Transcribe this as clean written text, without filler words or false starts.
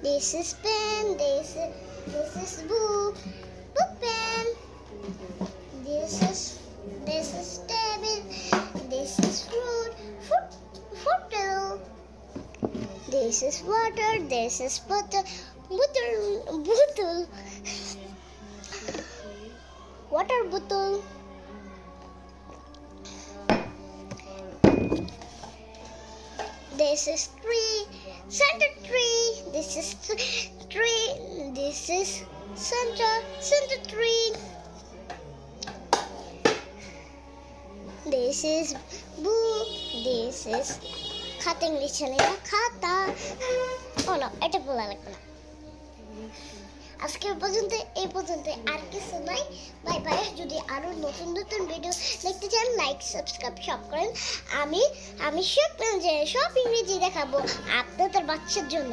This is pen. This is book. Book pen. This is table. This is fruit. Fruit. This is water. This is bottle. Bottle. Water bottle. This is tree, center tree. This is tree. This is center tree. This is book. This is খাতা ইংলিশে লেখা খাতা। ও না, এটা বলা লাগবে না। আজকে এই পর্যন্ত আর কিছু নাই। Bye bye. যদি আরো নতুন নতুন ভিডিও দেখতে চান লাইক সাবস্ক্রাইব সব করেন। আমি সব ইংরেজি দেখাবো আপনাদের বাচ্চার জন্য।